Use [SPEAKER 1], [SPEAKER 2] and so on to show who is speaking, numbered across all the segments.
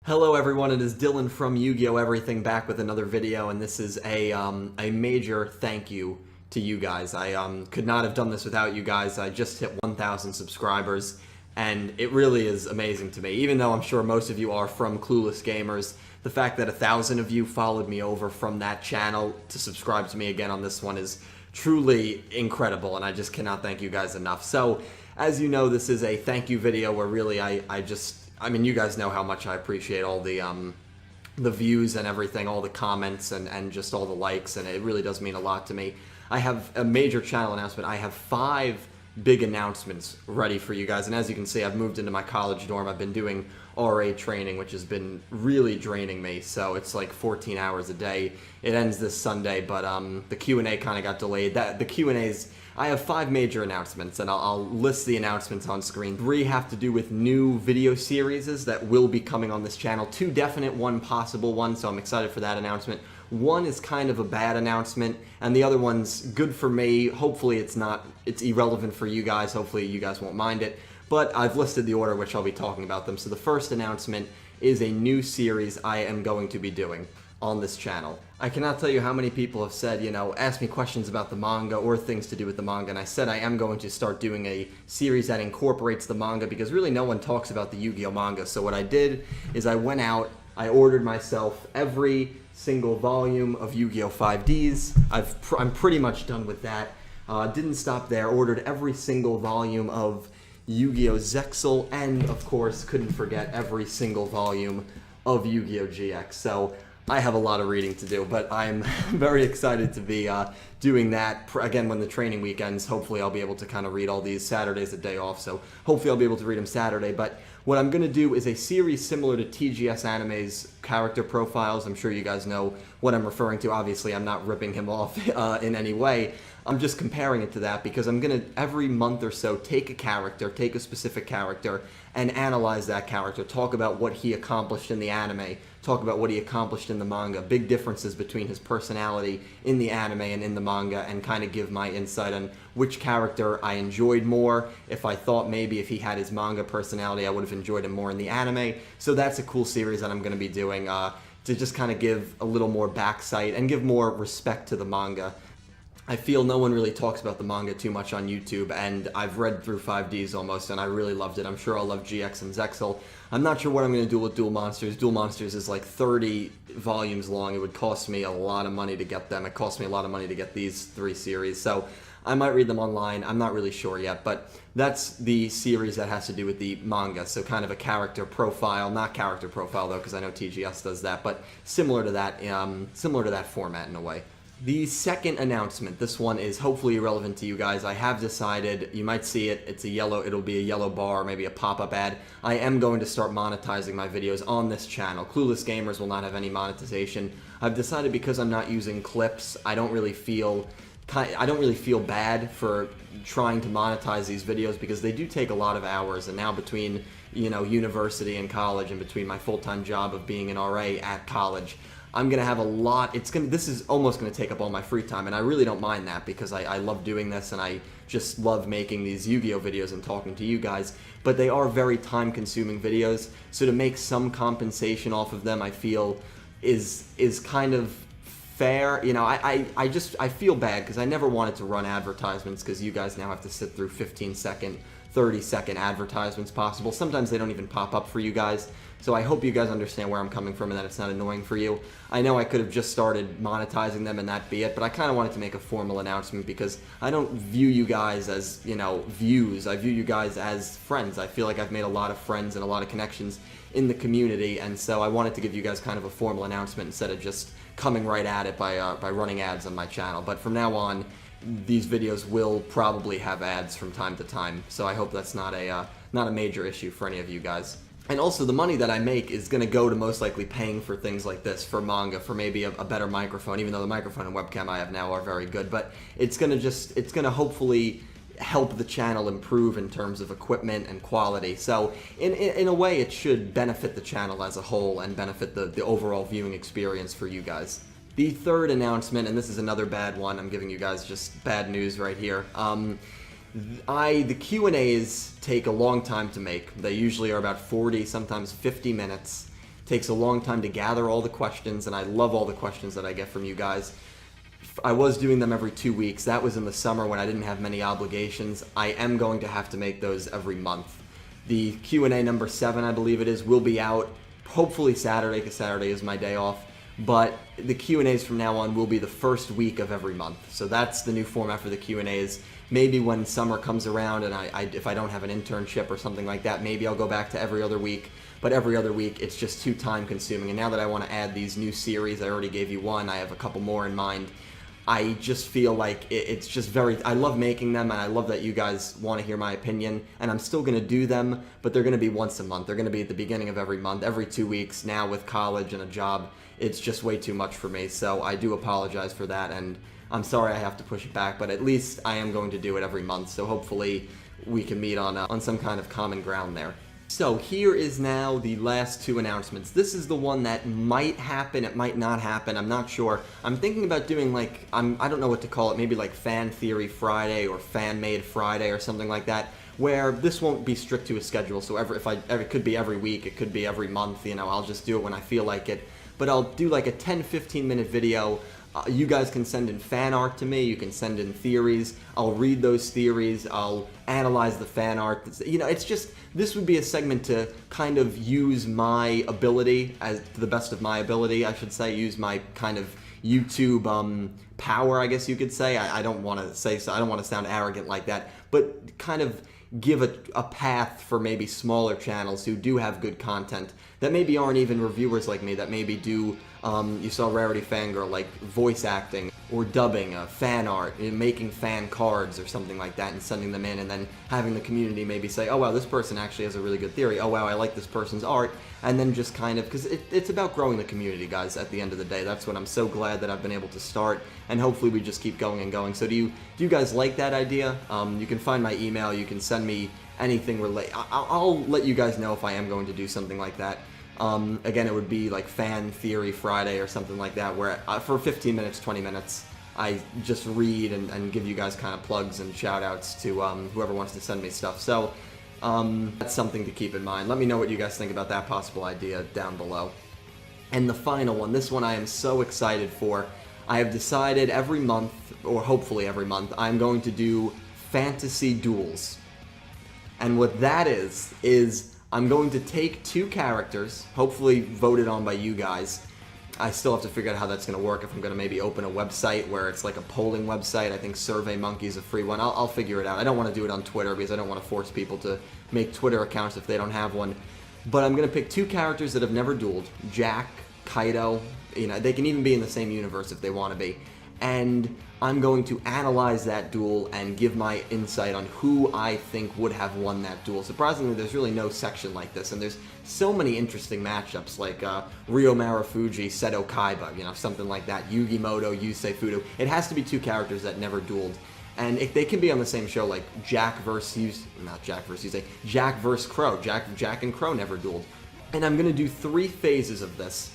[SPEAKER 1] Hello everyone, it is Dylan from Yu-Gi-Oh! Everything back with another video, and this is a major thank you to you guys. I could not have done this without you guys. I just hit 1,000 subscribers, and it really is amazing to me. Even though I'm sure most of you are from Clueless Gamers, the fact that 1,000 of you followed me over from that channel to subscribe to me again on this one is truly incredible, and I just cannot thank you guys enough. So, as you know, this is a thank you video where really I mean, you guys know how much I appreciate all the views and everything, all the comments and just all the likes, and it really does mean a lot to me. I have a major channel announcement. I have 5 big announcements ready for you guys, and as you can see, I've moved into my college dorm. I've been doing RA training, which has been really draining me, so it's like 14 hours a day. It ends this Sunday, but the Q&A kind of got delayed. The Q&As, I have 5 major announcements, and I'll list the announcements on screen. 3 have to do with new video series that will be coming on this channel. 2 definite, 1 possible one, so I'm excited for that announcement. 1 is kind of a bad announcement, and the other one's good for me. Hopefully it's irrelevant for you guys. Hopefully you guys won't mind it. But I've listed the order which I'll be talking about them. So the first announcement is a new series I am going to be doing on this channel. I cannot tell you how many people have said, you know, ask me questions about the manga or things to do with the manga, and I said I am going to start doing a series that incorporates the manga because really no one talks about the Yu-Gi-Oh! Manga. So what I did is I went out, I ordered myself every single volume of Yu-Gi-Oh! 5Ds. I'm pretty much done with that. Didn't stop there, ordered every single volume of Yu-Gi-Oh! Zexal, and of course couldn't forget every single volume of Yu-Gi-Oh! GX. So I have a lot of reading to do, but I'm very excited to be doing that. Again, when the training weekends, hopefully I'll be able to kind of read all these. Saturday's a day off, so hopefully I'll be able to read them Saturday. But what I'm going to do is a series similar to TGS Anime's character profiles. I'm sure you guys know what I'm referring to. Obviously, I'm not ripping him off in any way. I'm just comparing it to that because I'm going to, every month or so, take a specific character, and analyze that character, talk about what he accomplished in the anime, talk about what he accomplished in the manga, big differences between his personality in the anime and in the manga, and kind of give my insight on which character I enjoyed more. If I thought maybe if he had his manga personality, I would have enjoyed him more in the anime. So that's a cool series that I'm going to be doing to just kind of give a little more backsight and give more respect to the manga. I feel no one really talks about the manga too much on YouTube, and I've read through 5Ds almost, and I really loved it. I'm sure I'll love GX and Zexal. I'm not sure what I'm going to do with Duel Monsters. Duel Monsters is like 30 volumes long. It would cost me a lot of money to get them. It cost me a lot of money to get these 3 series, so I might read them online. I'm not really sure yet, but that's the series that has to do with the manga, so kind of a character profile. Not character profile, though, because I know TGS does that, but similar to that format in a way. The second announcement, this one is hopefully irrelevant to you guys. I have decided, you might see it, it'll be a yellow bar, maybe a pop-up ad. I am going to start monetizing my videos on this channel. Clueless Gamers will not have any monetization. I've decided because I'm not using clips, I don't really feel bad for trying to monetize these videos because they do take a lot of hours, and now between, you know, university and college and between my full-time job of being an RA at college, I'm going to have a lot. This is almost going to take up all my free time, and I really don't mind that because I love doing this, and I just love making these Yu-Gi-Oh! Videos and talking to you guys, but they are very time-consuming videos, so to make some compensation off of them, I feel, is kind of fair. You know, I feel bad because I never wanted to run advertisements because you guys now have to sit through 15-second, 30-second advertisements possible. Sometimes they don't even pop up for you guys. So I hope you guys understand where I'm coming from and that it's not annoying for you. I know I could have just started monetizing them and that be it, but I kind of wanted to make a formal announcement because I don't view you guys as, you know, views. I view you guys as friends. I feel like I've made a lot of friends and a lot of connections in the community, and so I wanted to give you guys kind of a formal announcement instead of just coming right at it by running ads on my channel. But from now on, these videos will probably have ads from time to time, so I hope that's not a major issue for any of you guys. And also, the money that I make is going to go to most likely paying for things like this, for manga, for maybe a better microphone, even though the microphone and webcam I have now are very good. But it's going to hopefully help the channel improve in terms of equipment and quality. So in a way, it should benefit the channel as a whole and benefit the overall viewing experience for you guys. The third announcement, and this is another bad one, I'm giving you guys just bad news right here. The Q&As take a long time to make. They usually are about 40, sometimes 50 minutes. takes a long time to gather all the questions, and I love all the questions that I get from you guys. I was doing them every 2 weeks. That was in the summer when I didn't have many obligations. I am going to have to make those every month. The Q&A number 7, I believe it is, will be out hopefully Saturday, because Saturday is my day off. But the Q&As from now on will be the first week of every month. So that's the new format for the Q&As. Maybe when summer comes around and if I don't have an internship or something like that, maybe I'll go back to every other week. But every other week, it's just too time consuming. And now that I want to add these new series, I already gave you one, I have a couple more in mind. I just feel like it's just I love making them, and I love that you guys want to hear my opinion, and I'm still going to do them, but they're going to be once a month. They're going to be at the beginning of every month, every 2 weeks. Now with college and a job, it's just way too much for me, so I do apologize for that, and I'm sorry I have to push it back, but at least I am going to do it every month, so hopefully we can meet on some kind of common ground there. So here is now the last 2 announcements. This is the one that might happen, it might not happen, I'm not sure. I'm thinking about doing I don't know what to call it, maybe like Fan Theory Friday or Fan Made Friday or something like that, where this won't be strict to a schedule, so it could be every week, it could be every month, I'll just do it when I feel like it. But I'll do like a 10-15 minute video. You guys can send in fan art to me, you can send in theories, I'll read those theories, I'll analyze the fan art. It's just, this would be a segment to kind of use my ability, to the best of my ability, I should say, use my kind of YouTube power, I guess you could say. I don't want to say so, I don't want to sound arrogant like that, but kind of give a path for maybe smaller channels who do have good content that maybe aren't even reviewers like me, that maybe do, you saw Rarity Fangirl, like voice acting or dubbing, fan art, making fan cards or something like that and sending them in, and then having the community maybe say, oh wow, this person actually has a really good theory, oh wow, I like this person's art, and then just kind of, because it's about growing the community, guys, at the end of the day. That's what I'm so glad that I've been able to start, and hopefully we just keep going and going. So do you guys like that idea? You can find my email, you can send me anything related. I'll let you guys know if I am going to do something like that. Again, it would be like Fan Theory Friday or something like that, where for 15 minutes, 20 minutes, I just read and give you guys kind of plugs and shout outs to whoever wants to send me stuff. So that's something to keep in mind. Let me know what you guys think about that possible idea down below. And the final one, this one I am so excited for. I have decided every month, or hopefully every month, I'm going to do fantasy duels. And what that is I'm going to take 2 characters, hopefully voted on by you guys. I still have to figure out how that's going to work, if I'm going to maybe open a website where it's like a polling website. I think SurveyMonkey is a free one. I'll figure it out. I don't want to do it on Twitter because I don't want to force people to make Twitter accounts if they don't have one. But I'm going to pick 2 characters that have never dueled. Jack, Kaido, they can even be in the same universe if they want to be. And I'm going to analyze that duel and give my insight on who I think would have won that duel. Surprisingly, there's really no section like this, and there's so many interesting matchups, like Ryo Marufuji, Seto Kaiba, something like that, Yugi Moto, Yusei Fudo. It has to be 2 characters that never dueled. And they can be on the same show, like Jack versus Crow. Jack and Crow never dueled. And I'm going to do 3 phases of this.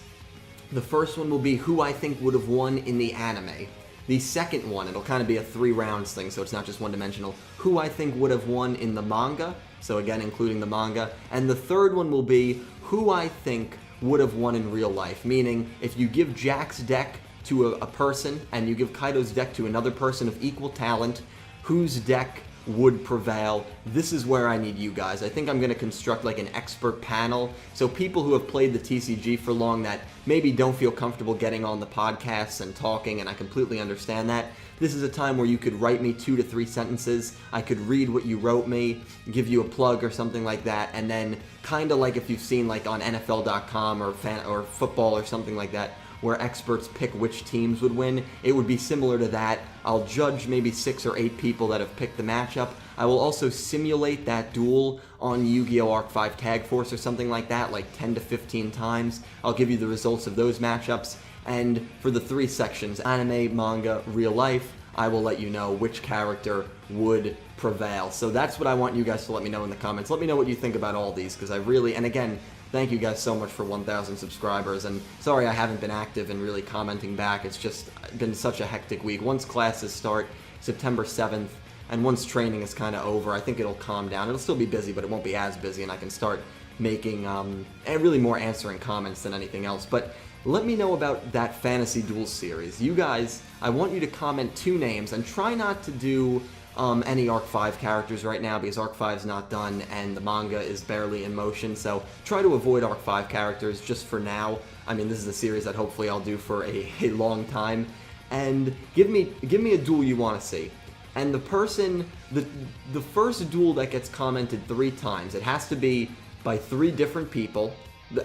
[SPEAKER 1] The first one will be who I think would have won in the anime. The second one, it'll kind of be a 3 rounds thing, so it's not just one-dimensional, who I think would have won in the manga, so again, including the manga. And the third one will be who I think would have won in real life, meaning if you give Jack's deck to a person and you give Kaido's deck to another person of equal talent, whose deck would prevail? This is where I need you guys. I think I'm going to construct like an expert panel, so people who have played the TCG for long that maybe don't feel comfortable getting on the podcasts and talking, and I completely understand that. This is a time where you could write me 2 to 3 sentences, I could read what you wrote me, give you a plug or something like that, and then kind of like if you've seen like on NFL.com or football or something like that, where experts pick which teams would win, it would be similar to that. I'll judge maybe 6 or 8 people that have picked the matchup. I will also simulate that duel on Yu-Gi-Oh! Arc 5 Tag Force or something like that, like 10 to 15 times. I'll give you the results of those matchups, and for the 3 sections, anime, manga, real life, I will let you know which character would prevail. So that's what I want you guys to let me know in the comments. Let me know what you think about all these, because I really, and again, thank you guys so much for 1,000 subscribers, and sorry I haven't been active and really commenting back. It's just been such a hectic week. Once classes start, September 7th, and once training is kind of over, I think it'll calm down. It'll still be busy, but it won't be as busy, and I can start making, and really more answering comments than anything else. But let me know about that Fantasy Duels series. You guys, I want you to comment 2 names, and try not to do any Arc 5 characters right now, because Arc 5's not done and the manga is barely in motion, so try to avoid Arc 5 characters just for now. I mean, this is a series that hopefully I'll do for a long time. And give me a duel you want to see. And the person, the first duel that gets commented 3 times, it has to be by 3 different people,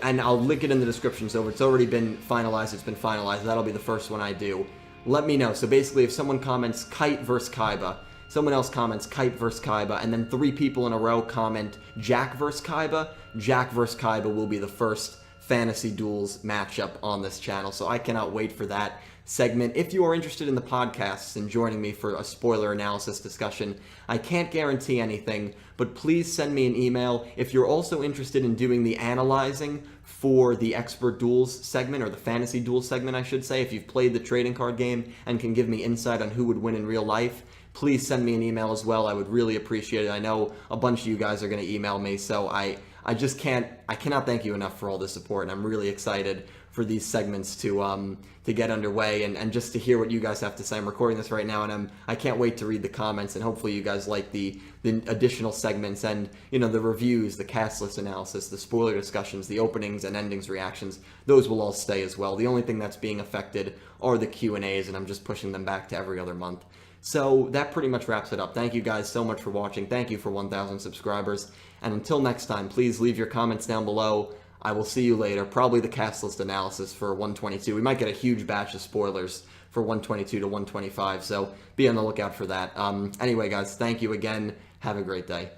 [SPEAKER 1] and I'll link it in the description, so if it's already been finalized, it's been finalized. That'll be the first one I do. Let me know. So basically, if someone comments Kite vs. Kaiba, someone else comments Kite vs. Kaiba, and then 3 people in a row comment Jack vs. Kaiba, Jack vs. Kaiba will be the first Fantasy Duels matchup on this channel, so I cannot wait for that segment. If you are interested in the podcasts and joining me for a spoiler analysis discussion, I can't guarantee anything, but please send me an email. If you're also interested in doing the analyzing for the Expert Duels segment, or the Fantasy Duels segment, I should say, if you've played the trading card game and can give me insight on who would win in real life, please send me an email as well. I would really appreciate it. I know a bunch of you guys are going to email me, so I cannot thank you enough for all the support, and I'm really excited for these segments to get underway and just to hear what you guys have to say. I'm recording this right now, and I can't wait to read the comments, and hopefully you guys like the additional segments and, you know, the reviews, the cast list analysis, the spoiler discussions, the openings and endings reactions. Those will all stay as well. The only thing that's being affected are the Q&As, and I'm just pushing them back to every other month. So that pretty much wraps it up. Thank you guys so much for watching. Thank you for 1,000 subscribers. And until next time, please leave your comments down below. I will see you later. Probably the cast list analysis for 122. We might get a huge batch of spoilers for 122 to 125, so be on the lookout for that. Anyway, guys, thank you again. Have a great day.